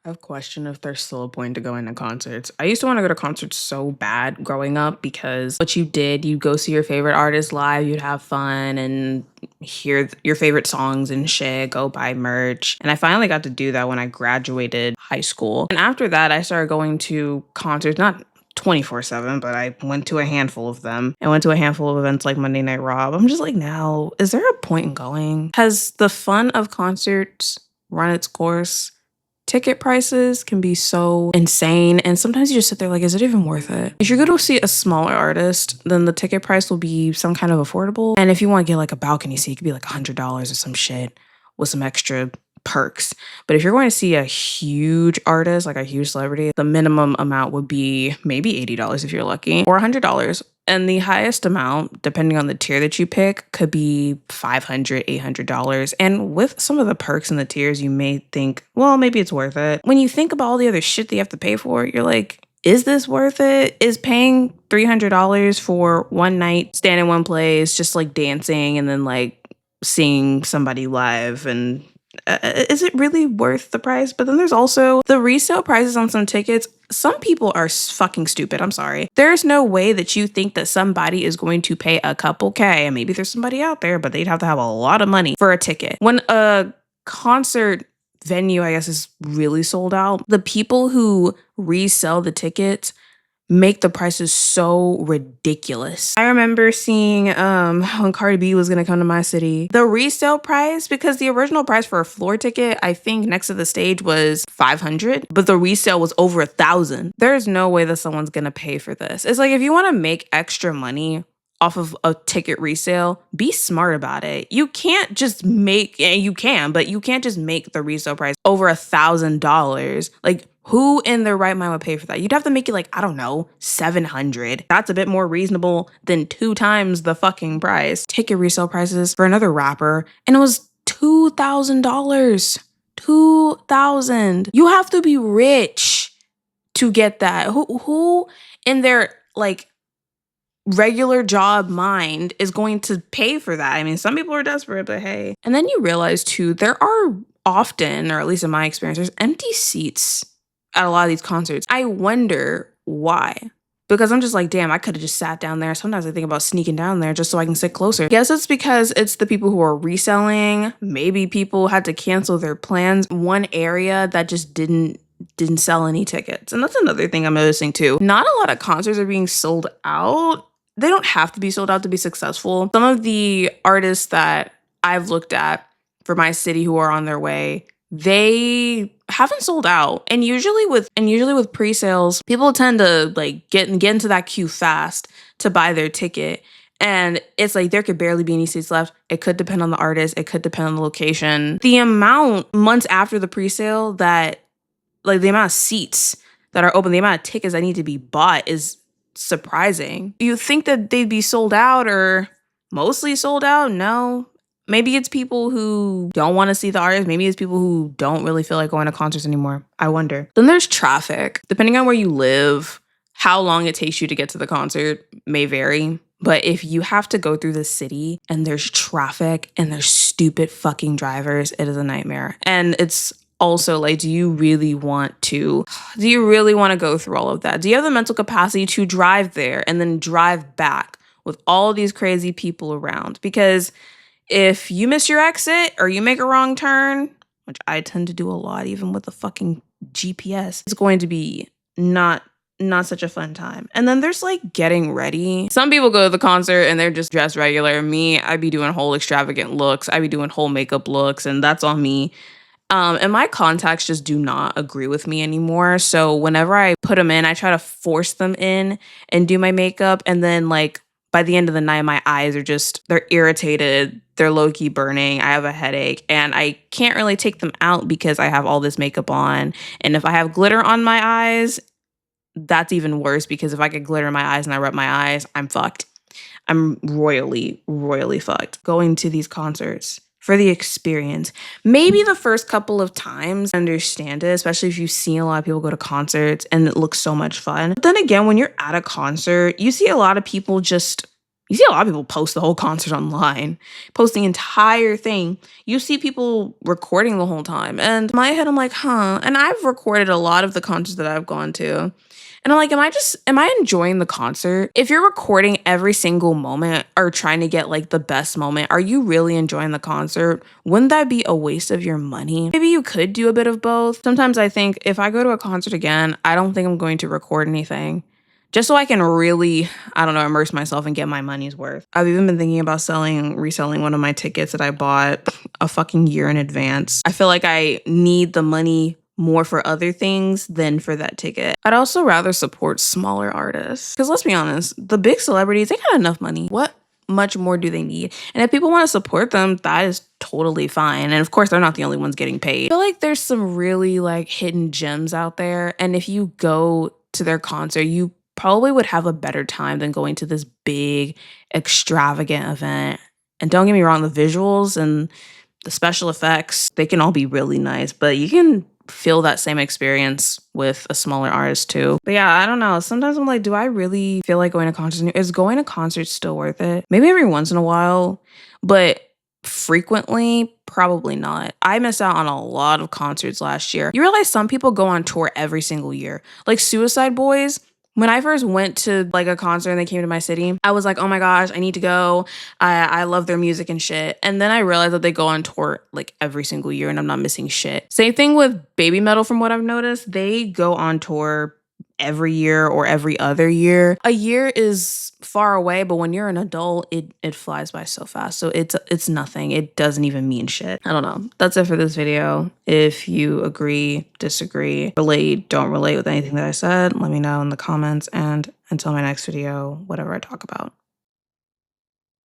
I have a question if there's still a point to going to concerts. I used to want to go to concerts so bad growing up because what you did, you'd go see your favorite artist live, you'd have fun and hear your favorite songs and shit, go buy merch. And I finally got to do that when I graduated high school. And after that, I started going to concerts, not 24/7, but I went to a handful of them. I went to a handful of events like Monday Night Raw. I'm just like, now, is there a point in going? Has the fun of concerts run its course? Ticket prices can be so insane, and sometimes you just sit there like, is it even worth it? If you're going to see a smaller artist, then the ticket price will be some kind of affordable. And if you want to get like a balcony seat, it could be like $100 or some shit with some extra perks. But if you're going to see a huge artist, like a huge celebrity, the minimum amount would be maybe $80 if you're lucky, or $100. And the highest amount, depending on the tier that you pick, could be $500, $800. And with some of the perks in the tiers, you may think, well, maybe it's worth it. When you think about all the other shit that you have to pay for, you're like, is this worth it? Is paying $300 for one night, stand in one place, just like dancing and then like seeing somebody live, and is it really worth the price? But then there's also the resale prices on some tickets. Some people are fucking stupid. I'm sorry. There's no way that you think that somebody is going to pay a couple K, and maybe there's somebody out there, but they'd have to have a lot of money for a ticket. When a concert venue, I guess, is really sold out, the people who resell the tickets make the prices so ridiculous. I remember seeing when Cardi B was gonna come to my city, the resale price, because the original price for a floor ticket, I think next to the stage was $500, but the resale was over 1,000. There's no way that someone's gonna pay for this. It's like, if you want to make extra money off of a ticket resale, be smart about it. You can't just make, and you can, but you can't just make the resale price over $1,000. Like, who in their right mind would pay for that? You'd have to make it like, I don't know, 700. That's a bit more reasonable than 2 times the fucking price. Ticket resale prices for another rapper, and it was $2,000. 2,000. You have to be rich to get that. Who in their like regular job mind is going to pay for that? I mean, some people are desperate, but hey. And then you realize too, there are often, or at least in my experience, there's empty seats at a lot of these concerts. I wonder why. Because I'm just like, damn, I could have just sat down there. Sometimes I think about sneaking down there just so I can sit closer. Guess it's because it's the people who are reselling. Maybe people had to cancel their plans. One area that just didn't sell any tickets. And that's another thing I'm noticing too. Not a lot of concerts are being sold out. They don't have to be sold out to be successful. Some of the artists that I've looked at for my city who are on their way, they haven't sold out. And usually with pre-sales, people tend to like get into that queue fast to buy their ticket. And it's like there could barely be any seats left. It could depend on the artist. It could depend on the location. The amount months after the pre-sale that, like the amount of seats that are open, the amount of tickets that need to be bought is surprising. You think that they'd be sold out or mostly sold out? No. Maybe it's people who don't want to see the artist. Maybe it's people who don't really feel like going to concerts anymore. I wonder. Then there's traffic. Depending on where you live, how long it takes you to get to the concert may vary. But if you have to go through the city and there's traffic and there's stupid fucking drivers, it is a nightmare. And it's also like, do you really want to go through all of that? Do you have the mental capacity to drive there and then drive back with all these crazy people around? Because if you miss your exit or you make a wrong turn, which I tend to do a lot, even with the fucking GPS, it's going to be not such a fun time. And then there's like getting ready. Some people go to the concert and they're just dressed regular. Me, I be doing whole extravagant looks. I be doing whole makeup looks, and that's on me. And my contacts just do not agree with me anymore. So whenever I put them in, I try to force them in and do my makeup. And then like by the end of the night, my eyes are they're irritated. They're low-key burning. I have a headache and I can't really take them out because I have all this makeup on. And if I have glitter on my eyes, that's even worse, because if I get glitter in my eyes and I rub my eyes, I'm fucked. I'm royally, royally fucked. Going to these concerts for the experience. Maybe the first couple of times, I understand it, especially if you've seen a lot of people go to concerts and it looks so much fun. But then again, when you're at a concert, you see a lot of people just, You see a lot of people post the whole concert online, post the entire thing. You see people recording the whole time. And in my head, I'm like, huh. And I've recorded a lot of the concerts that I've gone to. And I'm like, am I enjoying the concert? If you're recording every single moment or trying to get like the best moment, are you really enjoying the concert? Wouldn't that be a waste of your money? Maybe you could do a bit of both. Sometimes I think if I go to a concert again, I don't think I'm going to record anything. Just so I can really, I don't know, immerse myself and get my money's worth. I've even been thinking about reselling one of my tickets that I bought a fucking year in advance. I feel like I need the money more for other things than for that ticket. I'd also rather support smaller artists. Because let's be honest, the big celebrities, they got enough money. What much more do they need? And if people want to support them, that is totally fine. And of course, they're not the only ones getting paid. I feel like there's some really like hidden gems out there. And if you go to their concert, you probably would have a better time than going to this big, extravagant event. And don't get me wrong, the visuals and the special effects, they can all be really nice, but you can feel that same experience with a smaller artist too. But yeah, I don't know. Sometimes I'm like, do I really feel like going to concerts? Is going to concerts still worth it? Maybe every once in a while, but frequently, probably not. I missed out on a lot of concerts last year. You realize some people go on tour every single year. Like Suicide Boys, when I first went to like a concert and they came to my city, I was like, oh my gosh, I need to go. I love their music and shit. And then I realized that they go on tour like every single year and I'm not missing shit. Same thing with Baby Metal from what I've noticed. They go on tour every year or every other year. A year is far away, but when you're an adult, it flies by so fast. So it's nothing. It doesn't even mean shit. I don't know. That's it for this video. If you agree, disagree, relate, don't relate with anything that I said, let me know in the comments. And until my next video, whatever I talk about.